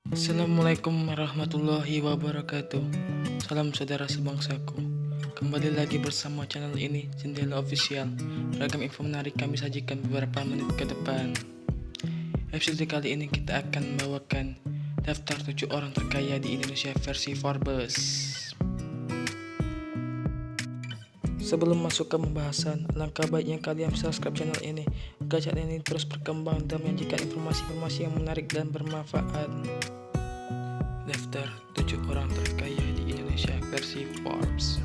Assalamualaikum warahmatullahi wabarakatuh. Salam saudara sebangsaku. Kembali lagi bersama channel ini, Jendela Official. Ragam info menarik kami sajikan beberapa menit ke depan. Episode kali ini kita akan membawakan daftar 7 orang terkaya di Indonesia versi Forbes. Sebelum masuk ke pembahasan, alangkah baiknya kalian subscribe channel ini agar channel ini terus berkembang dan menyajikan informasi-informasi yang menarik dan bermanfaat. Daftar 7 orang terkaya di Indonesia versi Forbes.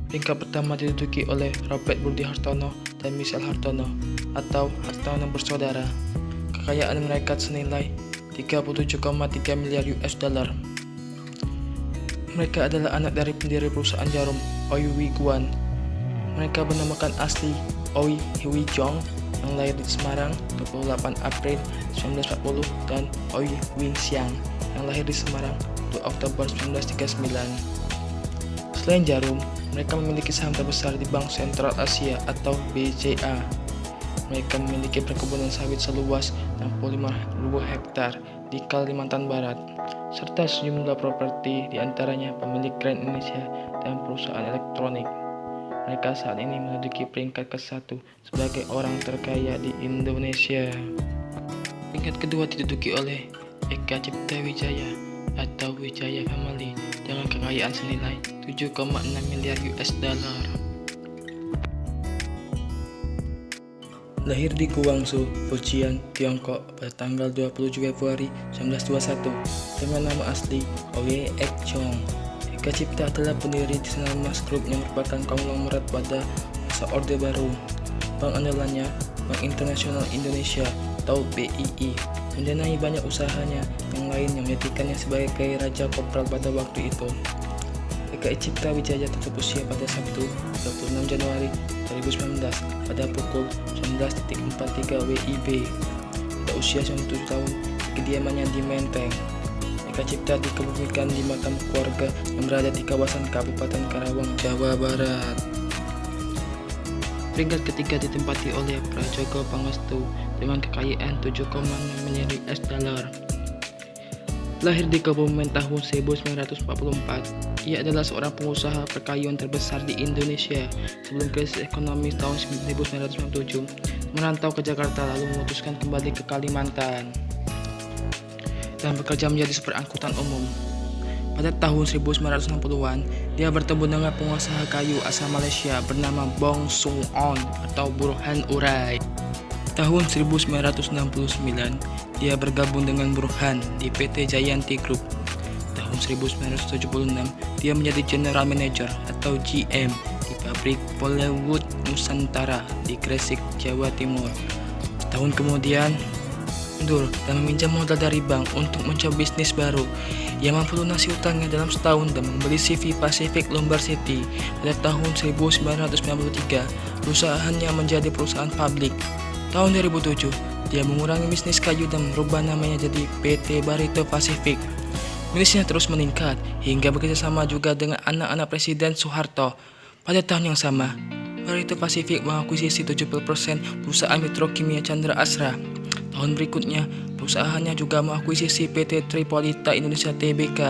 Peringkat pertama diduduki oleh Robert Budi Hartono dan Michelle Hartono atau Hartono bersaudara. Kekayaan mereka senilai 37,3 miliar US dollar. Mereka adalah anak dari pendiri perusahaan jarum Oi Wee Guan. Mereka bernamakan asli Oi Wee Jong yang lahir di Semarang 28 April 1940 dan Oi Wee Siang yang lahir di Semarang 2 Oktober 1939. Selain jarum, mereka memiliki saham terbesar di Bank Sentral Asia atau BCA. Mereka memiliki perkebunan sawit seluas 65.000 hektar di Kalimantan Barat, serta sejumlah properti diantaranya pemilik Grand Indonesia dan perusahaan elektronik. Mereka saat ini menduduki peringkat ke-1 sebagai orang terkaya di Indonesia. Peringkat kedua diduduki oleh Eka Cipta Wijaya atau Wijaya Family dengan kekayaan senilai 7,6 miliar US dollar. Lahir di Guangzhou, Fujian, Tiongkok pada tanggal 27 Februari 1921 dengan nama asli Oye Ek Chong. Eka Cipta adalah pendiri National Mas Group yang merupakan konglomerat pada masa Orde Baru. Bank andalannya Bank Internasional Indonesia atau BII mendanai banyak usahanya yang lain yang menjadikannya sebagai Raja Kopral pada waktu itu. Eka Cipta Wijaya tutup usia pada Sabtu 26 Januari 2019 pada pukul 19.43 WIB pada usia 97 tahun di kediamannya di Menteng. Eka Cipta dikebumikan di makam keluarga yang berada di kawasan Kabupaten Karawang, Jawa Barat. Peringkat ketiga ditempati oleh Prajogo Pangestu dengan kekayaan 7,6 miliar US dollar. Lahir di Kebumen tahun 1944, ia adalah seorang pengusaha perkayuan terbesar di Indonesia sebelum krisis ekonomi tahun 1997. Merantau ke Jakarta lalu memutuskan kembali ke Kalimantan dan bekerja menjadi supir angkutan umum. Pada tahun 1960-an, dia bertemu dengan pengusaha kayu asal Malaysia bernama Bong Sung On atau Burhan Urai. Tahun 1969, dia bergabung dengan Burhan di PT Jayanti Group. Tahun 1976, dia menjadi General Manager atau GM di pabrik Polywood Nusantara di Gresik, Jawa Timur. Setahun kemudian, mundur dan meminjam modal dari bank untuk mencoba bisnis baru. Ia mampu lunasi utangnya dalam setahun dan membeli CV Pacific Lombard City. Pada tahun 1993, perusahaannya menjadi perusahaan publik. Tahun 2007, dia mengurangi bisnis kayu dan merubah namanya jadi PT Barito Pacific. Bisnisnya terus meningkat hingga bekerjasama juga dengan anak-anak Presiden Soeharto. Pada tahun yang sama, Barito Pacific mengakuisisi 70% perusahaan Petrokimia Chandra Asra. Tahun berikutnya, perusahaannya juga mengakuisisi PT Tripolita Indonesia Tbk.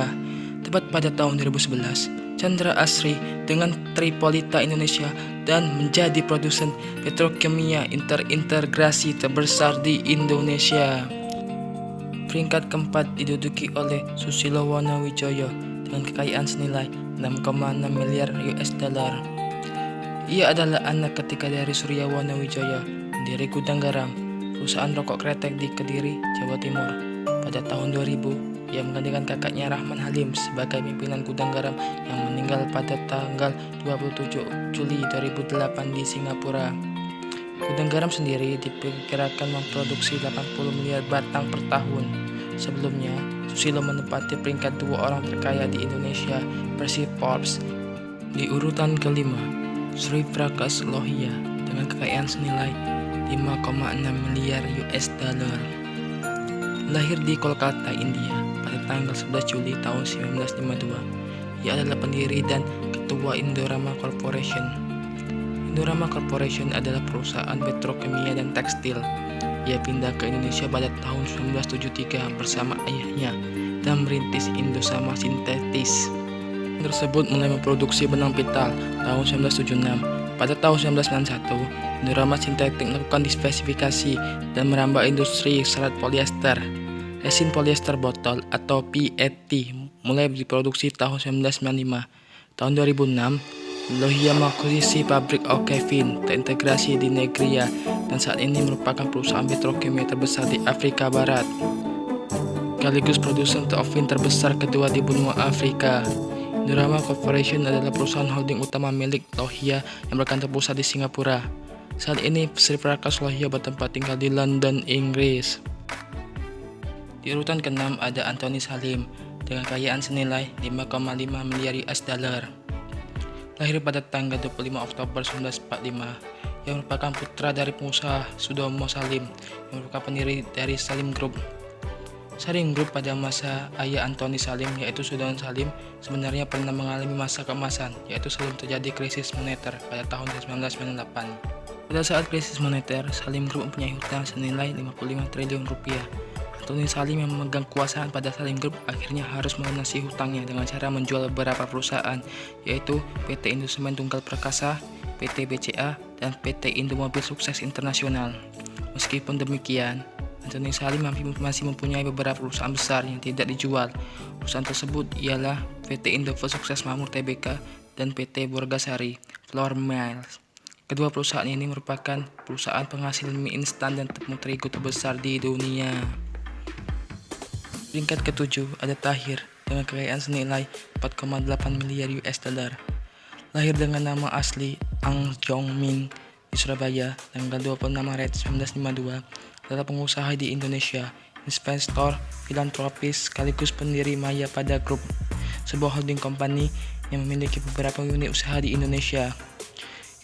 Tepat pada tahun 2011, Chandra Asri dengan Tripolita Indonesia dan menjadi produsen petrokimia terintegrasi terbesar di Indonesia. Peringkat keempat diduduki oleh Susilo Wonowijoyo dengan kekayaan senilai 6,6 miliar US dollar. Ia adalah anak ketiga dari Surya Wonowijoyo, pendiri Gudang Garam, perusahaan rokok kretek di Kediri, Jawa Timur. Pada tahun 2000, ia menggantikan kakaknya Rahman Halim sebagai pimpinan Gudang Garam yang meninggal pada tanggal 27 Juli 2008 di Singapura. Gudang Garam sendiri diperkirakan memproduksi 80 miliar batang per tahun. Sebelumnya, Susilo menempati peringkat 2 orang terkaya di Indonesia versi Forbes. Di urutan kelima, Sri Prakash Lohia dengan kekayaan senilai 5,6 miliar US dollar. Lahir di Kolkata, India pada tanggal 11 Juli tahun 1952. Ia adalah pendiri dan ketua Indorama Corporation. Indorama Corporation adalah perusahaan petrokimia dan tekstil. ia pindah ke Indonesia pada tahun 1973 bersama ayahnya dan merintis Indosama Sintetis. Tersebut mulai memproduksi benang pital tahun 1976. Pada tahun 1991, Indorama Sintetik melakukan diversifikasi dan merambah industri serat polyester. Resin polyester botol atau PET mulai diproduksi tahun 1995. Tahun 2006, Lohia mengakuisisi pabrik Okefin terintegrasi di Negria dan saat ini merupakan perusahaan petrokimia terbesar di Afrika Barat. Sekaligus produsen Okefin terbesar kedua di benua Afrika. Indorama Corporation adalah perusahaan holding utama milik Lohia yang berkantor pusat di Singapura. Saat ini Sri Prakash Lohia bertempat tinggal di London, Inggris. Di urutan ke-6 ada Anthony Salim dengan kekayaan senilai 5,5 miliar US dollar. Lahir pada tanggal 25 Oktober 1945, yang merupakan putra dari pengusaha Sudomo Salim yang merupakan pendiri dari Salim Group. Salim Group pada masa ayah Anthony Salim yaitu Sudono Salim sebenarnya pernah mengalami masa keemasan, yaitu sebelum terjadi krisis moneter pada tahun 1998. Pada saat krisis moneter, Salim Group mempunyai hutang senilai 55 triliun rupiah. Anthony Salim yang memegang kekuasaan pada Salim Group akhirnya harus melunasi hutangnya dengan cara menjual beberapa perusahaan, yaitu PT Indosemen Tunggal Perkasa, PT BCA, dan PT Indomobil Sukses Internasional. Meskipun demikian, Anthony Salim masih mempunyai beberapa perusahaan besar yang tidak dijual. Perusahaan tersebut ialah PT Indofood Sukses Makmur Tbk dan PT Borgasari Flour Mills. Kedua perusahaan ini merupakan perusahaan penghasil mie instan dan tepung terigu terbesar di dunia. Peringkat ke-7 ada Tahir dengan kekayaan senilai 4,8 miliar US dollar. Lahir dengan nama asli Ang Jong Min di Surabaya tanggal 26 Maret 1952, adalah pengusaha di Indonesia, investor, filantropis, sekaligus pendiri Maya Pada Group, sebuah holding company yang memiliki beberapa unit usaha di Indonesia.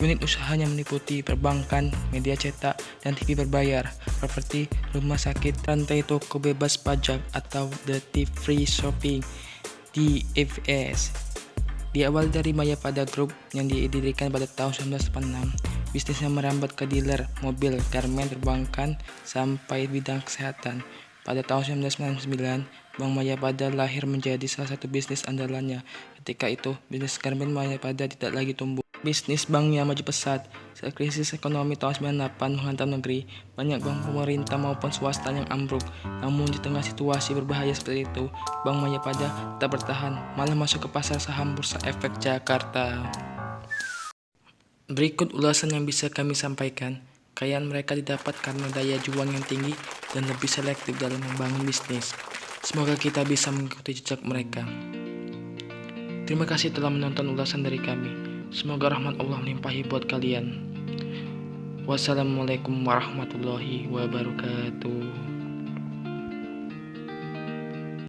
Unit usahanya meliputi perbankan, media cetak, dan TV berbayar, properti, rumah sakit, rantai toko bebas pajak atau duty free shopping (DFS). Diawali dari Maya Pada Group yang didirikan pada tahun 1986, bisnisnya merambat ke dealer mobil, garmen, perbankan, sampai bidang kesehatan. Pada tahun 1999, Bank Maya Pada lahir menjadi salah satu bisnis andalannya. Ketika itu, bisnis garmen Maya Pada tidak lagi tumbuh. Bisnis banknya maju pesat. Saat krisis ekonomi tahun 98 menghantam negeri, banyak bank pemerintah maupun swasta yang ambruk. Namun di tengah situasi berbahaya seperti itu, Bank Maya Pada tetap bertahan, malah masuk ke pasar saham Bursa Efek Jakarta. Berikut ulasan yang bisa kami sampaikan. Kekayaan mereka didapat karena daya juang yang tinggi dan lebih selektif dalam membangun bisnis. Semoga kita bisa mengikuti jejak mereka. Terima kasih telah menonton ulasan dari kami. Semoga rahmat Allah melimpahi buat kalian. Wassalamualaikum warahmatullahi wabarakatuh.